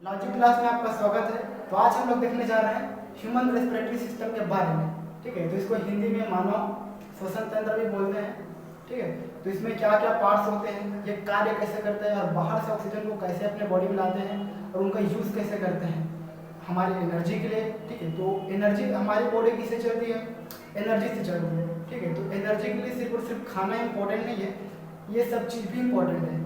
Logic class में आपका स्वागत है। तो आज हम लोग देखने जा रहे हैं ह्यूमन रेस्पिरेटरी सिस्टम के बारे में। ठीक है, तो इसको हिंदी में मानव श्वसन तंत्र भी बोलते हैं। ठीक है, तो इसमें क्या क्या पार्ट्स होते हैं, ये कार्य कैसे करते हैं और बाहर से ऑक्सीजन को कैसे अपने बॉडी में लाते हैं और उनका यूज़ कैसे करते हैं हमारी एनर्जी के लिए। ठीक है, तो एनर्जी हमारी बॉडी किससे चलती है? एनर्जी से चलती है। ठीक है, तो एनर्जी के लिए सिर्फ और सिर्फ खाना इंपॉर्टेंट नहीं है, ये सब चीज़ भी इम्पोर्टेंट है।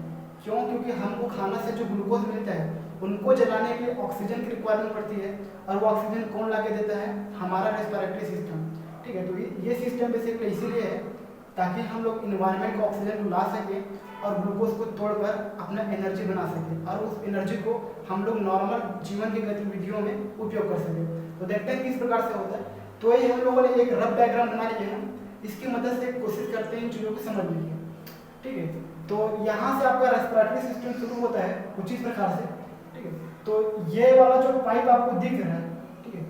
क्यों? क्योंकि हमको खाना से जो ग्लूकोज मिलता है उनको जलाने के लिए ऑक्सीजन की रिक्वायरमेंट पड़ती है, और वो ऑक्सीजन कौन ला के देता है? हमारा रेस्पिरेटरी सिस्टम। ठीक है, तो ये सिस्टम बेसिकली इसीलिए है ताकि हम लोग इन्वायरमेंट को ऑक्सीजन को ला सकें और ग्लूकोज को तोड़कर अपना एनर्जी बना सकें और उस एनर्जी को हम लोग नॉर्मल जीवन की गतिविधियों में उपयोग कर सकें। तो देखते हैं किस प्रकार से होता है। तो ये हम लोगों ने एक रफ डायग्राम बना लिया है, इसकी मदद से कोशिश करते हैं इन चीज़ों को समझने की। ठीक है, तो यहाँ से आपका रेस्पिरेटरी सिस्टम शुरू होता है कुछ इस प्रकार से। ठीक है, तो ये वाला जो पाइप आपको दिख रहा है, ठीक है,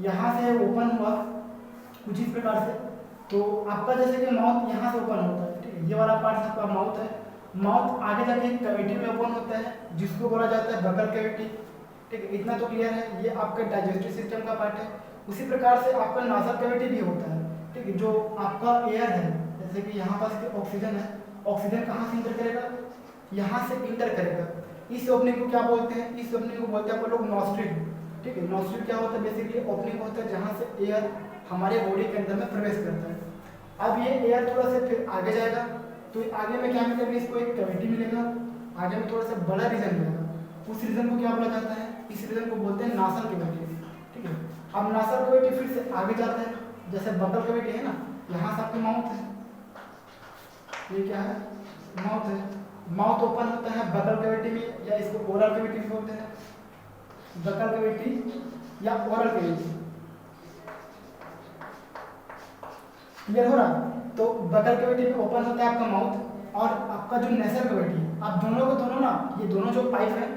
यहाँ से ओपन हुआ कुछ इस प्रकार से। तो आपका जैसे कि माउथ यहाँ से ओपन होता है। ठीक है, ये वाला पार्ट आपका माउथ है। माउथ आगे जाके एक कैविटी में ओपन होता है जिसको बोला जाता है बकल कैविटी। ठीक है, इतना तो क्लियर है। ये आपका डाइजेस्टिव सिस्टम का पार्ट है। उसी प्रकार से आपका नासल कैविटी भी होता है। ठीक है, जो आपका एयर है, जैसे कि यहाँ पास ऑक्सीजन है, ऑक्सीजन कहाँ से इंटर करेगा? यहाँ से इंटर करेगा। इस ओपनिंग को क्या बोलते हैं? इस ओपनिंग को बोलते हैं अपन लोग नॉस्ट्रिल। ठीक है, नॉस्ट्रिल क्या होता है? बेसिकली ओपनिंग होता है जहाँ से एयर हमारे बॉडी के अंदर में प्रवेश करता है। अब ये एयर थोड़ा सा फिर आगे जाएगा, तो आगे में क्या मिलेगा? इसको एक कैविटी मिलेगा, आगे में थोड़ा सा बड़ा रीजन मिलेगा। उस रीजन को क्या बोला जाता है? इस रीजन को बोलते हैं नासल कैविटी। ठीक है, अब नासल कैविटी फिर से आगे जाता है, जैसे बकल कैविटी है ना, यहाँ से आपका माउथ है, ये क्या है? माउथ है। माउथ ओपन होता है बकल कैविटी में, या इसको ओरल कैविटी भी बोलते हैं, बकल कैविटी या ओरल कैविटी। क्लियर हो रहा? तो बकल कैविटी में ओपन होता है आपका माउथ, और आपका जो नेसल कैविटी है, आप दोनों को दोनों ना, ये दोनों जो पाइप है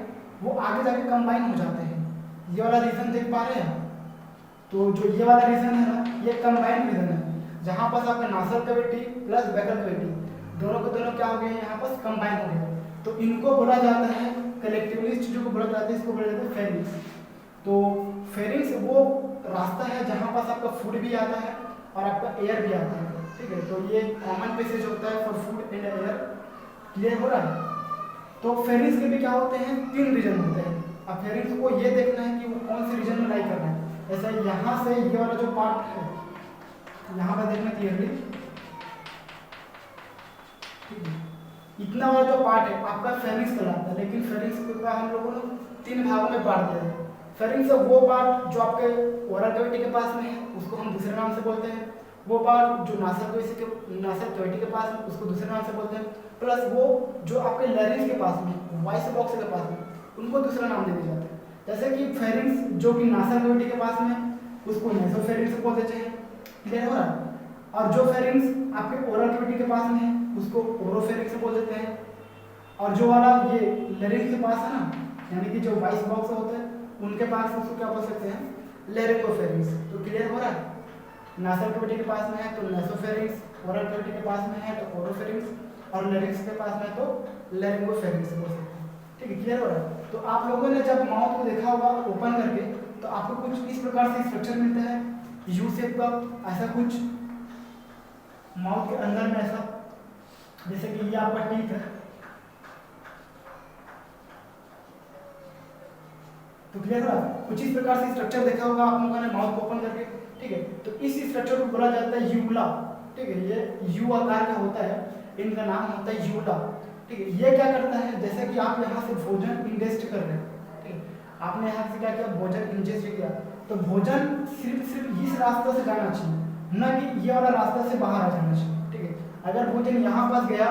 वो आगे जाके कंबाइन हो जाते हैं। ये वाला रीजन देख पा रहे हैं? तो जो ये वाला रीजन है ना, ये कंबाइन रीजन है, जहाँ पर आपका nasal cavity plus buccal cavity दोनों को दोनों क्या हो गए? यहाँ पर कंबाइन हो गए। तो इनको बोला जाता है कलेक्टिवली, इस चीज़ों को बोला जाता है, इसको बोला जाता है फेरिंग्स। तो फेरिंग्स वो रास्ता है जहाँ पास आपका फूड भी आता है और आपका एयर भी आता है। ठीक है, तो ये कॉमन पैसेज होता है for food and air. Clear हो रहा है? तो फेरिंग्स के भी क्या होते हैं? 3 रीजन होते हैं। अब फेरिंग्स को ये देखना है कि वो कौन से रीजन में लाई करना है। ऐसा यहाँ से ये वाला जो पार्ट है, यहाँ पर देखना क्लियरली, इतना वाला जो पार्ट है आपका फेरिंग्स कहलाता है। लेकिन फेरिंग्स का हम लोगों ने 3 भागों में बांट दिया है। फेरिंग्स वो पार्ट जो आपके ओरल कैविटी के पास में है, उसको हम दूसरे नाम से बोलते हैं। वो पार्ट जो नासल कैविटी के पास में, उसको दूसरे नाम से बोलते हैं। प्लस वो जो आपके लैरिंक्स के पास में, वॉइस बॉक्स के पास में, उनको दूसरा नाम दे दिया जाता है। जैसे कि फेरिंग्स जो कि नासल कैविटी के पास में, उसको नेसोफेरिंग्स बोल देते हैं। क्लियर हो रहा? और जो फेरिंग्स आपके ओरल कैविटी के पास में है, उसको ओरोफेरिंक्स बोल देते हैं। और जो वाला ये लैरिंक्स के पास है ना, यानी कि जो वॉइस बॉक्स होते हैं उनके पास, उसको क्या बोल सकते हैं? लैरिंगोफेरिंक्स। तो क्लियर हो रहा है? नासल कैविटी के पास में है तो नेसोफेरिंक्स, ओरल कैविटी के पास में है तो ओरोफेरिंक्स, और लैरिंक्स के पास में है तो लैरिंगोफेरिंक्स बोल सकते हैं। ठीक है, क्लियर हो रहा है? तो आप लोगों ने जब माउथ को देखा होगा ओपन करके, तो आपको कुछ इस प्रकार से स्ट्रक्चर मिलता है, यू शेप का, ऐसा कुछ माउथ के अंदर में ऐसा, जैसे कि ये आपका टीथ है। तो क्लियर हुआ? कुछ इस प्रकार से स्ट्रक्चर देखा होगा आप लोगों ने माउथ को ओपन करके। ठीक है, तो इस स्ट्रक्चर को बोला जाता है यूला। ठीक है, ये यू आकार का होता है, इनका नाम होता है यूला। ठीक है, ये क्या करता है? जैसे कि आप यहाँ से भोजन इंजेस्ट कर रहे हैं, ठीक है, आपने यहाँ से क्या किया? भोजन इंजेस्ट किया, तो भोजन सिर्फ इस रास्ते से जाना चाहिए, न कि ये वाला रास्ता से बाहर आ जाना चाहिए। ठीक है, अगर भोजन यहाँ पास गया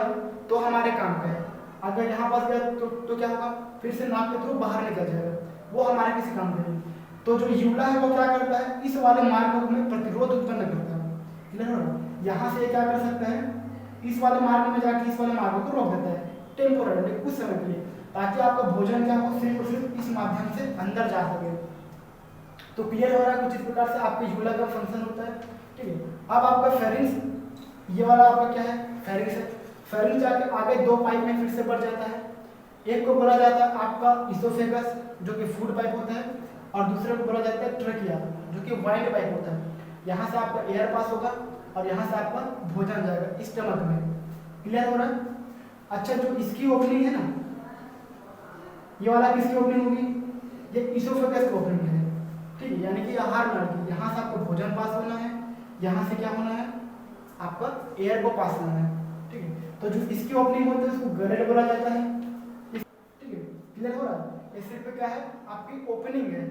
तो हमारे काम का है, अगर यहाँ पास गया तो क्या होगा? फिर से नाक के थ्रू बाहर निकल जाएगा, वो हमारे किसी काम का नहीं। तो जो यूला है वो क्या करता है? इस वाले मार्ग में प्रतिरोध उत्पन्न करता है। क्लियर हो? यहाँ से क्या कर सकता है? इस वाले मार्ग में जाके इस वाले मार्ग को रोक देता है टेम्पोररी, कुछ समय के लिए, ताकि आपका भोजन क्या हो? सिर्फ और सिर्फ इस माध्यम से अंदर जा सके। तो क्लियर हो रहा है? कुछ इस प्रकार से आपके यूला का फंक्शन होता है। ठीक है, अब आपका फेरिंग्स, ये वाला आपका क्या है? फेरिंग्स है। फेरिंग्स जाके आगे 2 पाइप में फिर से बढ़ जाता है। एक को बोला जाता है आपका इसोफेगस जो कि फूड पाइप होता है, और दूसरे को बोला जाता है ट्रकिया जो कि वाइड पाइप होता है। यहाँ से आपका एयर पास होगा और यहाँ से आपका भोजन जाएगा स्टमक में। क्लियर हो रहा है? अच्छा, जो इसकी ओपनिंग है ना, ये वाला किसकी ओपनिंग होगी? ये इसोफेगस की ओपनिंग है, ठीक है, यानी कि आहार नाल की। यहाँ से आपको भोजन पास होना है, यहाँ से क्या होना है, आपका एयर को पास होना है, ठीक है। तो जो इसकी ओपनिंग होती है उसको गलेट बोला जाता है, ठीक है। क्लियर हो रहा है? ये सिर्फ क्या है, आपकी ओपनिंग है,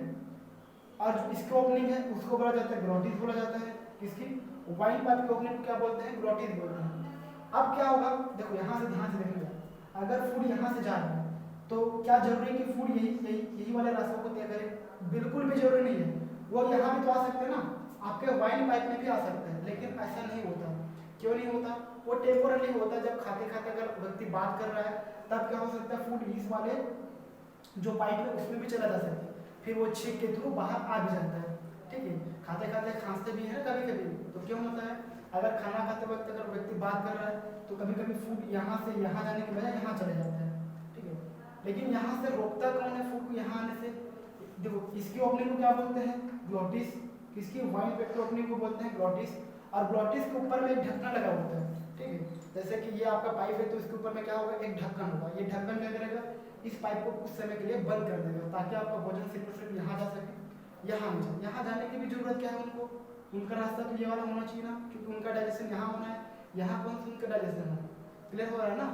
और जो इसकी ओपनिंग है उसको बोला जाता है ग्लोटिस बोला जाता है। किसकी? वाइन पाइप की ओपनिंग को क्या बोलते हैं? ग्लोटिस बोलते हैं। अब क्या होगा, देखो यहाँ से ध्यान से देखना, अगर फूड यहाँ से जा रहा है तो क्या जरूरी है कि फूड यही वाले रास्तों को तय करे? बिल्कुल भी जरूरी नहीं है। वो यहाँ भी तो आ सकते हैं ना, आपके वाइन पाइप में भी आ सकते हैं, लेकिन ऐसा नहीं होता। क्यों नहीं होता? वो टेम्पोररी होता है। जब खाते खाते अगर व्यक्ति बात कर रहा है तब क्या हो सकता है, फूड इस वाले जो पाइप है उसमें भी चला जा सकता है, फिर वो छींक के थ्रू बाहर आ भी जाता है, ठीक है। खाते खाते खांसते भी है कभी कभी, तो क्यों होता है? अगर खाना खाते वक्त अगर व्यक्ति बात कर रहा है तो कभी कभी फूड यहाँ से यहाँ जाने के बजाय यहाँ चले जाता है, ठीक है। लेकिन यहाँ से रोकता कौन है फूड को यहाँ आने से? देखो, इसकी ओपनिंग को क्या बोलते हैं? ग्लोटिस। किसकी? वाइन पाइप की ओपनिंग को बोलते हैं ग्लोटिस। और ग्लोटिस के ऊपर में एक ढक्कन लगा होता है, ठीक है। जैसे कि ये आपका पाइप है तो इसके ऊपर में क्या होगा, एक ढक्कन होगा। ये ढक्कन क्या करेगा, इस पाइप को कुछ समय के लिए बंद कर देगा, ताकि आपका भोजन सिर्फ यहाँ जा सके, यहाँ नहीं जाए। यहाँ जाने की भी जरूरत क्या है उनको? उनका रास्ता तो ये वाला होना चाहिए ना, क्योंकि उनका डाइजेशन यहाँ होना है, यहाँ कौन सा उनका डाइजेशन है? क्लियर हो रहा है ना?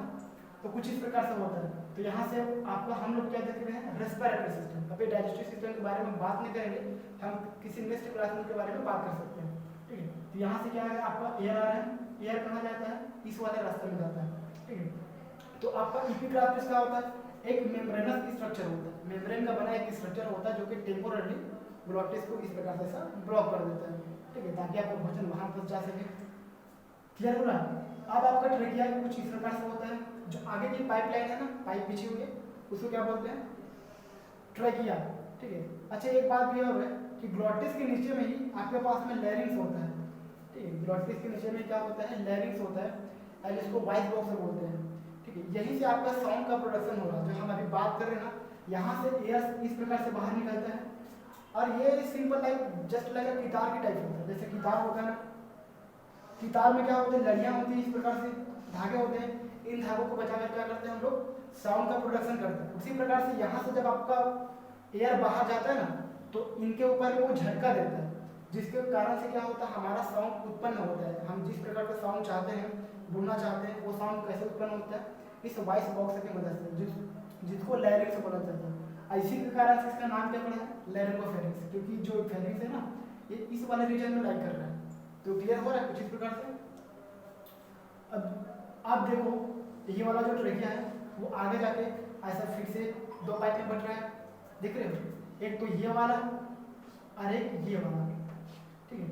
तो कुछ इस प्रकार से होता है। तो यहाँ से आपका हम लोग क्या देख रहे हैं, रेस्पिरेटरी सिस्टम। अभी डाइजेस्टिव सिस्टम के बारे में बात नहीं करेंगे, हम किसी नेक्स्ट क्लास में के बारे में बात कर सकते हैं, ठीक है। तो यहाँ से क्या है, आपका एयर आ रहा है, एयर कहाँ जाता है? इस वाले रास्ते में जाता है, ठीक है। तो आपका इपिग्राफिस क्या होता है? एक मेम्ब्रेनस स्ट्रक्चर होता है, मेम्ब्रेन का बना एक स्ट्रक्चर होता है जो कि टेम्पोररी ग्लोटिस को इस प्रकार से ब्लॉक कर देता है, ठीक है, ताकि आपका भोजन वहां तक जा सके। क्लियर हो रहा है? अब आपका ट्रेकिया कुछ इस प्रकार से होता है। जो आगे की पाइपलाइन है ना, पाइप बिछी हुई है, उसको क्या बोलते हैं? ट्रेकिया, ठीक है। अच्छा, एक बात भी और है कि ग्लोटिस के नीचे में ही आपके पास में लैरिंग्स होता है, ठीक है। ग्लोटिस के नीचे में क्या होता है? लैरिंग्स होता है, और इसको वॉइस बॉक्स बोलते हैं, ठीक है। यहीं से आपका साउंड का प्रोडक्शन हो रहा है, जो हम अभी बात कर रहे हैं ना, यहाँ से एयर इस प्रकार से बाहर निकलता है। और ये simple like just like guitar की टाइप होता है। जैसे गिटार होता है ना, गिटार में क्या होता है, लड़ियाँ होती है, इस प्रकार से धागे होते हैं, इन धागों को बचाकर क्या करते हैं हम लोग, साउंड का प्रोडक्शन करते हैं। उसी प्रकार से यहाँ से जब आपका एयर बाहर जाता है ना, तो इनके ऊपर में वो झटका देता है, जिसके कारण से क्या होता है, हमारा साउंड उत्पन्न होता है। हम जिस प्रकार का साउंड चाहते हैं, बोलना चाहते हैं, वो साउंड कैसे उत्पन्न होता है? इस वॉइस बॉक्स की मदद से, जिसको लैरिंग्स बोला जाता है। इसी के कारण से इसका नाम क्या पड़ा है? लैरिंगोफेरिंक्स, क्योंकि जो फेरिंग्स है ना, ये इस वाले रीजन में लाइक कर रहा है। तो क्लियर हो रहा है कुछ इस प्रकार से? अब आप देखो, ये वाला जो ट्रेकिया है वो आगे जाके ऐसा फिर से दो पाइप में बट रहा है, देख रहे हो? एक तो ये वाला और एक ये वाला, ठीक है।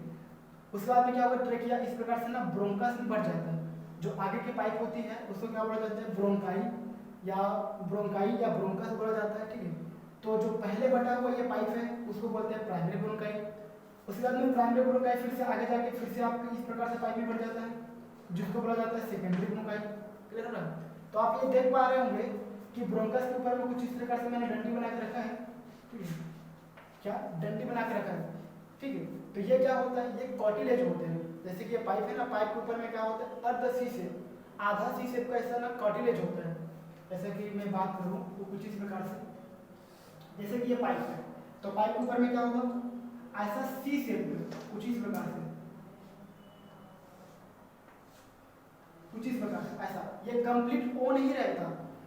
उसके बाद में क्या होगा, ट्रेकिया इस प्रकार से ना ब्रोंकस में बढ़ जाता है। जो आगे की पाइप होती है उसको क्या बोला जाता है? ब्रोंकाई या ब्रोंकस बोला जाता है, ठीक है। तो जो पहले बटा हुआ ये पाइप है उसको बोलते हैं प्राइमरी ब्रोंकाई। उसके बाद में प्राइमरी ब्रोंकाई फिर से आगे जाके फिर से आपको इस प्रकार से पाइप में बढ़ जाता है, जिसको बोला जाता है सेकेंडरी ब्रोंकाई। क्लियर हो रहा है? तो आप ये देख पा रहे होंगे कि ब्रोंकस के ऊपर में कुछ इस प्रकार से मैंने डंडी बना के रखा है, ठीक है, क्या डंडी बना के रखा है, ठीक है। तो ये क्या होता है, ये कॉटिलेज होते हैं। जैसे कि ये पाइप है ना, पाइप के ऊपर में क्या होता है, अर्ध सी शेप, आधा सी शेप का ऐसा ना कॉटिलेज होता है। जैसे कि मैं बात करूँ तो कुछ इस प्रकार से, जैसे कि ये पाइप है तो पाइप के ऊपर में क्या होगा, ऐसा सी शेप में कुछ इस प्रकार से, कुछ इस प्रकार से ऐसा। ये कंप्लीट ओ नहीं रहता,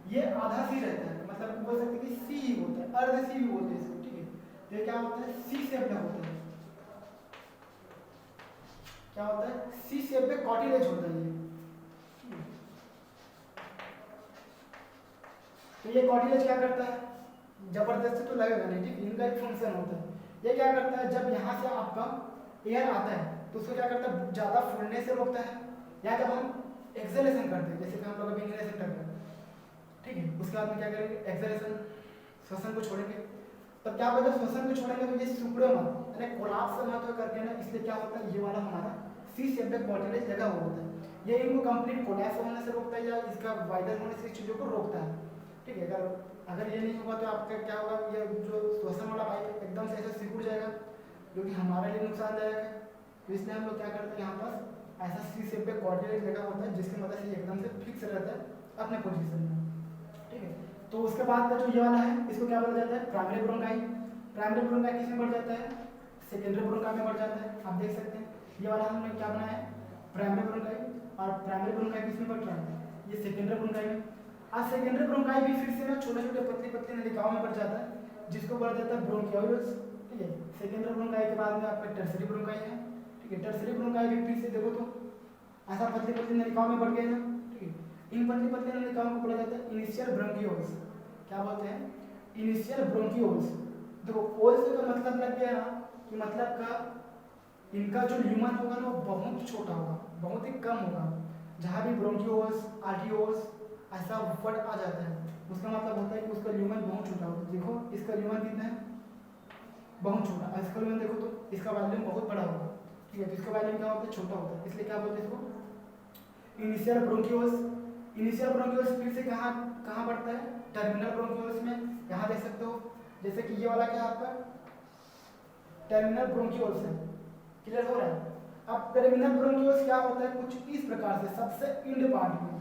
ये आधा सी रहता है, मतलब बोल सकते कि सी ही होता है, अर्ध सी भी बोलते हैं इसको, ठीक है। तो ये क्या होता है, सी शेप में होता है। क्या होता है, सी शेप में कॉटिलेज होता है ये। तो ये कॉटिलेज क्या करता है, जबरदस्ती तो लगेगा नहीं, ठीक, इनका एक फंक्शन होता है। ये क्या करता है, जब यहाँ से आपका एयर आता है तो उसको क्या करता है, ज़्यादा फूलने से रोकता है। या जब हम एक्सेलेशन करते हैं, जैसे कि हम लोग अभी इनहेलेशन कर रहे हैं, ठीक है, उसके बाद में क्या करेंगे, एक्सेलेशन, श्वसन को छोड़ेंगे। तो क्या होगा, जब श्वसन को छोड़ेंगे तो ये सिकुड़े मत यानी कोलाप्स मत करके ना, इसलिए क्या होता है, ये वाला हमारा सी शेप में कॉटिलेज लगा हुआ होता है। ये इनको कंप्लीट कोलैप्स होने से रोकता है या इसका वाइडर होने से इस चीज़ों को रोकता है। ठीक है। अगर ये नहीं होगा तो आपका क्या होगा, ये जो श्वसन वाला पाइप एकदम से ऐसे सिकुड़ जाएगा, जो कि हमारे लिए नुकसानदायक है। तो इसलिए हम लोग क्या करते हैं, यहाँ पर ऐसा सी शेप पे कोऑर्डिनेट लगा होता है, जिसकी मदद से ये एकदम से फिक्स रहता है अपने पोजीशन में, ठीक है। तो उसके बाद का जो ये वाला है, इसको क्या बोला जाता है, प्राइमरी ब्रोंकाई। प्राइमरी ब्रोंकाई किस में बढ़ जाता है, सेकेंडरी ब्रोंकाई में बढ़ जाता है। आप देख सकते हैं ये वाला हमने क्या बनाया है, प्राइमरी ब्रोंकाई, और प्राइमरी ब्रोंकाई किस में बढ़ रहा है, ये सेकेंडरी ब्रोंकाई में। आज सेकेंडरी ब्रोंकाई भी फिर से ना छोटे छोटे पतली पतली नलिकाओं में बढ़ जाता है, जिसको बोला जाता है ब्रोंकियोल्स, ठीक है। सेकेंडरी ब्रोंकाई के बाद में आपका टर्सरी ब्रोंकाई है, ठीक है। टर्सरी ब्रोंकाई भी फिर से देखो तो ऐसा पतली पतली नलिकाओं में बढ़ गए ना, ठीक है। इन पतली पतली नलिकाओं को बोला जाता है इनिशियल ब्रोंकियोल्स। क्या बोलते हैं, इनिशियल ब्रोंकियोल्स। देखो ओल्स का मतलब लग गया ना कि मतलब का इनका जो ल्यूमन होगा ना वो बहुत छोटा होगा, बहुत ही कम होगा। जहाँ भी ब्रोंकियोल्स, आर्टियोल्स ऐसा वर्ड आ जाता है, उसका मतलब होता है कि उसका ल्यूमन बहुत छोटा होगा। देखो इसका ल्यूमन कितना है, बहुत छोटा, और इसका ल्यूमन देखो तो इसका वॉल्यूम बहुत बड़ा होगा, ठीक है। तो इसका वॉल्यूम क्या होता है, छोटा होता है, इसलिए क्या बोलते हैं इसको इनिशियल ब्रोंकियोल्स। इनिशियल ब्रोंकियोल्स फिर से कहाँ कहाँ बढ़ता है, टर्मिनल ब्रोंकियोल्स में। यहाँ देख सकते हो जैसे कि ये वाला क्या है आपका टर्मिनल ब्रोंकियोल्स है, क्लियर हो रहा है। अब टर्मिनल ब्रोंकियोल्स क्या होता है, कुछ इस प्रकार से सबसे इंड पार्ट में,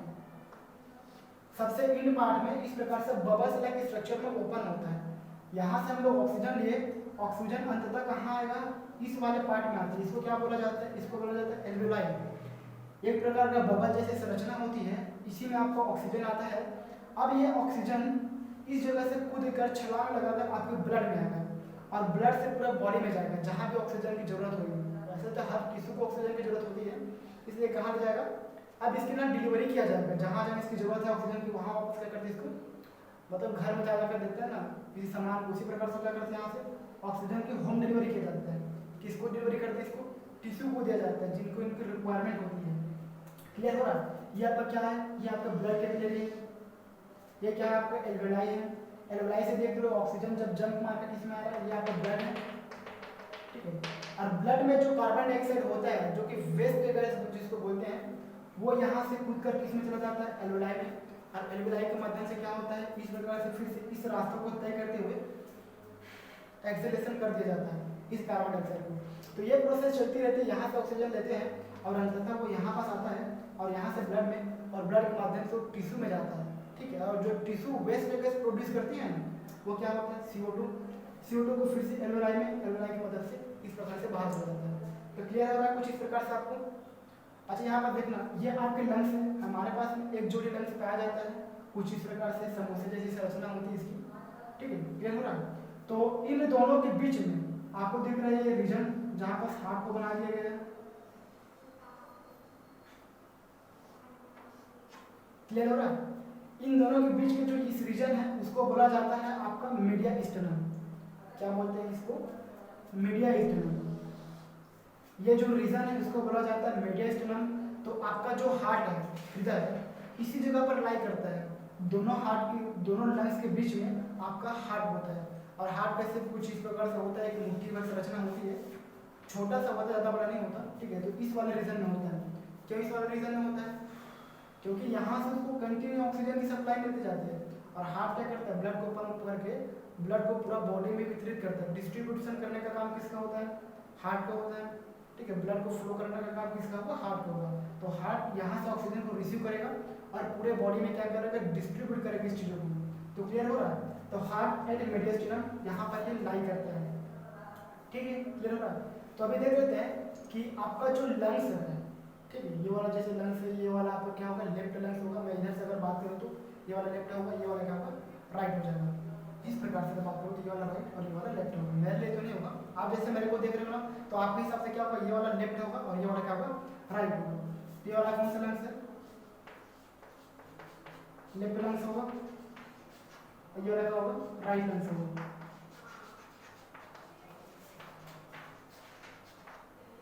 सबसे इंड पार्ट में इस प्रकार से बबल्स लाइक स्ट्रक्चर में ओपन होता है। यहाँ से हम लोग ऑक्सीजन लिए, ऑक्सीजन अंततः कहाँ आएगा, इस वाले पार्ट में आता है। इसको क्या बोला जाता है, इसको बोला जाता है एल्वेओलाई। एक प्रकार का बबल जैसे संरचना होती है, इसी में आपको ऑक्सीजन आता है। अब ये ऑक्सीजन इस जगह से कूद कर छलांग लगाकर आपके ब्लड में आएगा, और ब्लड से पूरा बॉडी में जाएगा, जहाँ भी ऑक्सीजन की जरूरत होगी। वैसे तो हर टिश्यू को ऑक्सीजन की जरूरत होती है, इसलिए कहाँ ले जाएगा, अब इसकी ना डिलीवरी किया जाएगा, जहाँ जहाँ इसकी जरूरत है ऑक्सीजन की, वहाँ वापस क्या करते हैं इसको, मतलब घर में जा कर देते हैं ना किसी सामान, उसी प्रकार से क्या करते हैं, यहाँ से ऑक्सीजन की होम डिलीवरी किया जाता है। किसको डिलीवरी करते हैं, इसको टिश्यू को दिया जाता है जिनको इनकी रिक्वायरमेंट होती है। क्लियर हो रहा है। ये आपका क्या है, ये आपका ब्लड कैपिलरी है, ये क्या है आपका एल्वेओलाई है। एल्वेओलाई से देख लो ऑक्सीजन जब जंप मार के किसमें आ रहा है, ये आपका ब्लड है, ठीक है। और ब्लड में जो कार्बन डाइऑक्साइड होता है, जो कि वेस्ट गैस जिसको बोलते हैं, वो यहाँ से कूद कर किसमें चला जाता है, एल्वेओलाई में। और एल्वेओलाई के माध्यम से क्या होता है, इस प्रकार से फिर से इस रास्ते को तय करते हुए एक्सेलेरेशन कर दिया जाता है इस कार्बन डाइऑक्साइड को। तो ये प्रोसेस चलती रहती है, यहाँ से ऑक्सीजन लेते हैं और अंततः वो यहाँ पास आता है, और यहाँ से ब्लड में, और ब्लड के माध्यम से टिश्यू में जाता है, ठीक है। और जो टिश्यू वेस्ट गैस प्रोड्यूस करती है वो क्या होता है, CO2। CO2 को फिर से एल्वेओलाई में, एल्वेओलाई की मदद से इस प्रकार से बाहर हो जाता है। तो क्लियर हो रहा है कुछ इस प्रकार से आपको। अच्छा यहाँ पर देखना, ये आपके लंग्स है, हमारे पास में एक जोड़ी लंग्स पाया जाता है, कुछ इस प्रकार से समोसे जैसी संरचना होती है इसकी, ठीक है। क्लियर हो रहा है। तो इन दोनों के बीच में आपको दिख रहा है ये रीजन जहाँ पर हार्ट को बना दिया गया है। क्लियर हो रहा है। इन दोनों के बीच के जो इस रीजन है उसको बोला जाता है आपका मीडिया स्टेनम। क्या बोलते हैं इसको, मीडिया स्टेनम। ये जो रीजन है इसको बोला जाता है मीडिया स्टेनम। तो आपका जो हार्ट है, हृदय, इसी जगह पर लाई करता है। दोनों हार्ट की, दोनों लंग्स के बीच में आपका हार्ट होता है। और हार्ट कैसे कुछ इस प्रकार से होता है कि मुट्ठी भर संरचना होती है, छोटा सा होता है, ज़्यादा बड़ा नहीं होता, ठीक है। तो इस वाले रीजन में होता है। क्यों इस वाले रीजन में होता है, क्योंकि यहाँ से उसको कंटिन्यू ऑक्सीजन की सप्लाई मिलती जाती है, और हार्ट क्या करता है, ब्लड को पंप करके ब्लड को पूरा बॉडी में वितरित करता है। डिस्ट्रीब्यूशन करने का काम किसका होता है, हार्ट का होता है, ठीक है। ब्लड को फ्लो करने का काम किसका होगा, हार्ट का होगा। तो हार्ट यहाँ से ऑक्सीजन को रिसीव करेगा और पूरे बॉडी में क्या करेगा, डिस्ट्रीब्यूट करेगा इस चीज़ों को। तो क्लियर हो रहा है। तो हार्ट एंड मीडिया स्टेनम यहाँ पर ये लाई करता है, ठीक है। क्लियर हो रहा है। तो अभी देख लेते हैं कि आपका जो लंग्स है, ठीक है, ये वाला जैसे लंग्स है, ये वाला आपका क्या होगा, लेफ्ट लंग्स होगा। मैं इधर से अगर बात करूँ तो ये वाला लेफ्ट होगा, ये वाला क्या होगा, राइट हो जाएगा। इस प्रकार से बात करूँ तो ये वाला राइट और ये वाला लेफ्ट होगा। मेरे लिए तो नहीं होगा, आप जैसे मेरे को देख रहे हो ना, तो आपके हिसाब से क्या होगा, ये वाला लेफ्ट होगा और ये वाला क्या होगा, राइट होगा। ये वाला कौन सा लंग्स है, लेफ्ट लंग्स होगा, और ये वाला क्या होगा, राइट लंग्स होगा।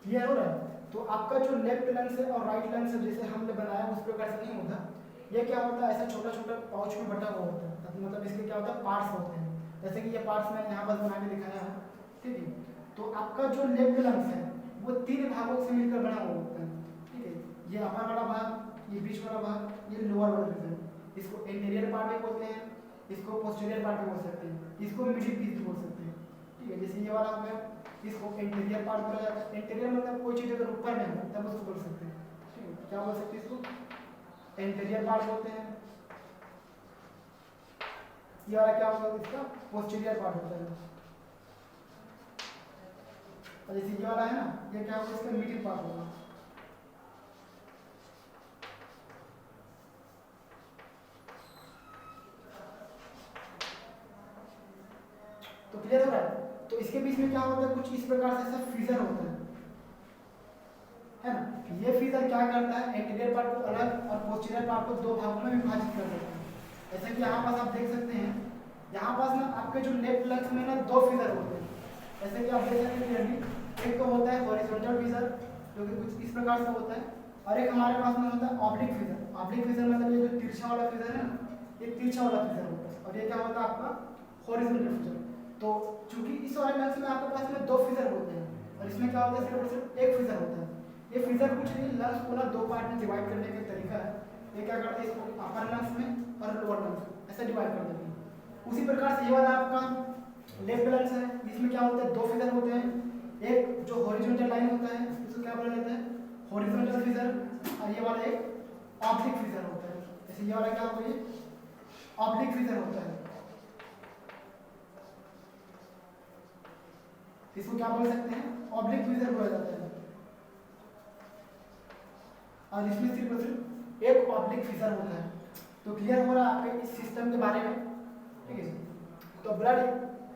क्लियर हो रहा है। तो आपका जो लेफ्ट लंग्स है और राइट लंग्स है, जैसे हमने बनाया उस प्रकार से नहीं होता। ये क्या होता है, ऐसा छोटा छोटा पाउच में बटा हुआ होता है, मतलब इसके क्या होता है, पार्ट्स होते हैं। जैसे कि ये पार्ट्स मैंने यहाँ पर बना के दिखाया है, ठीक है। तो आपका जो लेफ्ट लंग्स है वो 3 भागों से मिलकर बना हुआ होता है, ठीक है। ये अपर वाला भाग, ये बीच वाला भाग, ये लोअर वाला रीजन, इसको एंटीरियर पार्ट भी बोलते हैं, इसको पोस्टीरियर पार्ट भी बोल सकते हैं, इसको मिडिल पीस भी बोल सकते हैं, ठीक है। जैसे ये वाला हो गया, इसको इंटीरियर पार्ट बोला जाता है। इंटीरियर मतलब कोई चीज़ अगर ऊपर में हो तब उसको बोल सकते हैं, ठीक है। क्या बोल सकते हैं इसको? इंटीरियर पार्ट बोलते हैं। ये वाला क्या होगा? इसका पोस्टीरियर पार्ट होता है। और जैसे ये वाला है ना, ये क्या होगा? इसका मिडिल पार्ट होगा। तो क्लियर हो रहा है? तो इसके बीच में क्या होता है? कुछ इस प्रकार से ऐसा फीजर होता है ना। ये फीजर क्या करता है? इंटीरियर पार्ट को अलग और पोस्टीरियर पार्ट को दो भागों में विभाजित कर देता है। जैसे कि यहाँ पास आप देख सकते हैं, यहाँ पास ना आपके जो नेक प्लग्स में ना दो फीजर होते हैं, जैसे कि आप देख सकते हैं क्लियरली। एक तो होता है हॉरिजॉन्टल फीजर जो कि कुछ इस प्रकार से होता है, और एक हमारे पास में होता है ऑब्लिक फीजर। ऑब्लिक फीजर मतलब ये जो तिरछा वाला फीजर है ना, ये तिरछा वाला फीजर होता है, और ये क्या होता है आपका? हॉरिजॉन्टल फीजर। तो चूंकि इस वाले लेंस में आपके पास में दो फीजर होते हैं, और इसमें क्या होता है? सिर्फ और सिर्फ एक फीजर होता है। ये फीजर कुछ नहीं, लेंस को ना दो पार्ट में डिवाइड करने का तरीका है। ये क्या करते हैं? इसको अपर लेंस में और लोअर लेंस में ऐसा डिवाइड कर देते हैं। उसी प्रकार से ये वाला आपका लेफ्ट लेंस है, इसमें क्या होता है? दो फीजर होते हैं। एक जो हॉरिजॉन्टल लाइन होता है, इसको क्या बोला जाता है? हॉरिजॉन्टल फीजर। और ये वाला एक ऑब्लिक फीजर होता है। जैसे ये वाला क्या होता है? ऑब्लिक फीजर होता है। इसको क्या बोल सकते हैं? ऑब्लिक फीजर बोला जाता है। और इसमें सिर्फ और सिर्फ एक ऑब्लिक फीजर होता है। तो क्लियर हो रहा है आपके इस सिस्टम के बारे में, ठीक है। तो ब्लड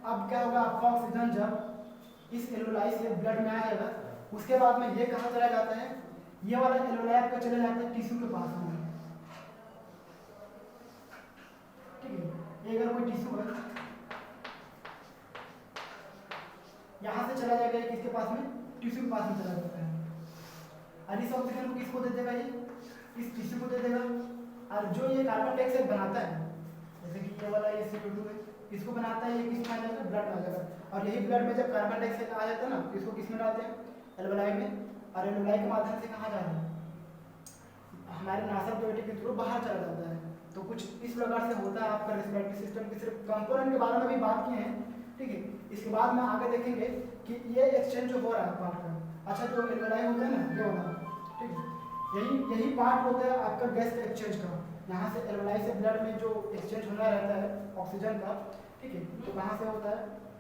अब क्या होगा? आपका ऑक्सीजन जब इस एल्वेलाई से ब्लड में आएगा, उसके बाद में ये कहाँ चला जाता है? ये वाला एल्वेलाई आपका चला जाता है टिश्यू के पास में, ठीक है। ये अगर कोई टिश्यू है, यहाँ से चला जाएगा, किसके पास में? टिश्यू के पास में चला जाता है। और इस ऑक्सीजन को किसको दे देगा? ये इस टिश्यू को दे देगा। और जो ये कार्बन डाइऑक्साइड बनाता है, जैसे कि ये वाला ये CO2 है, इसको बनाता है, ये किस में आ जाएगा? ब्लड में आ जाएगा। और यही ब्लड में जब कार्बन डाइऑक्साइड आ जाता है ना, तो इसको किस में डालते हैं? एल्वेलाई में। और एल्वेलाई के माध्यम से कहाँ जा रहा है? हमारे नासक कैविटी के थ्रू बाहर चला जाता है। तो कुछ इस प्रकार से होता है आपका रेस्पिरेटरी सिस्टम के सिर्फ कंपोनेंट के बारे में भी बात किए हैं, ठीक है। इसके बाद में आगे देखेंगे कि ये एक्सचेंज जो हो रहा है पार्ट का। अच्छा, जो एल्वेलाई होता है ना, ये वाला, ठीक है, यही पार्ट होता है आपका गैस एक्सचेंज का। यहाँ से एल्वेलाई से ब्लड में जो एक्सचेंज होना रहता है ऑक्सीजन का, ठीक है, तो कहाँ से होता है?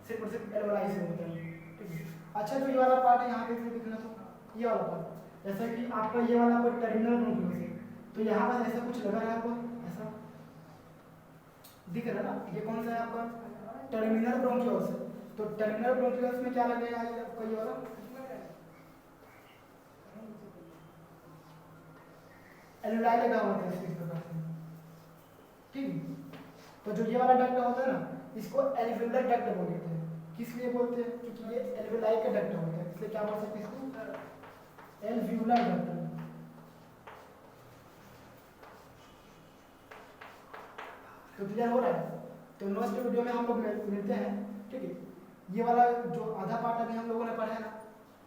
सिर्फ और सिर्फ एल्वेलाई से होता है, ठीक है। अच्छा, जो ये वाला पार्ट है, यहाँ पे दिखना, तो ये वाला पार्ट, जैसा कि आपका ये वाला कोई टर्मिनल ब्रोंकियोलस है, तो यहाँ पर ऐसा कुछ लगा है आपको, ऐसा दिख रहा है ना? ये कौन सा है आपका? टर्मिनल ब्रोंकियोलस है। तो टर्मिनल ब्रोंकियोलस में क्या लगेगा? आपका ये वाला एल्वेलाई लगा हुआ है इस प्रकार से, ठीक है। तो जो ये वाला डक्ट होता है ना, इसको एल्वियोलर डक्ट बोलते हैं। किस लिए बोलते हैं? क्योंकि ये एल्वेलाई का डक्ट होता है, इसलिए क्या बोल सकते हैं इसको? Alveolar duct. तो क्लियर हो रहा है? तो नेक्स्ट वीडियो में हम लोग मिलते हैं, ठीक है। ये वाला जो आधा पार्ट अभी हम लोगों ने पढ़ा है ना,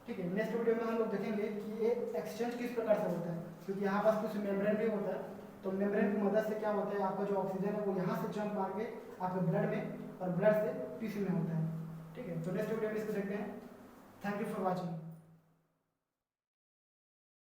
ठीक है, नेक्स्ट वीडियो में हम लोग देखेंगे कि ये एक्सचेंज किस प्रकार से होता है, क्योंकि यहाँ पास कुछ मेम्ब्रेन भी होता है। तो मेम्ब्रेन की मदद से क्या होता है? आपका जो ऑक्सीजन है वो यहाँ से जंप मार के आपके ब्लड में, और ब्लड से टिश्यू में होता है, ठीक है। तो नेक्स्ट वीडियो में इसको देखते हैं। Thank you for watching.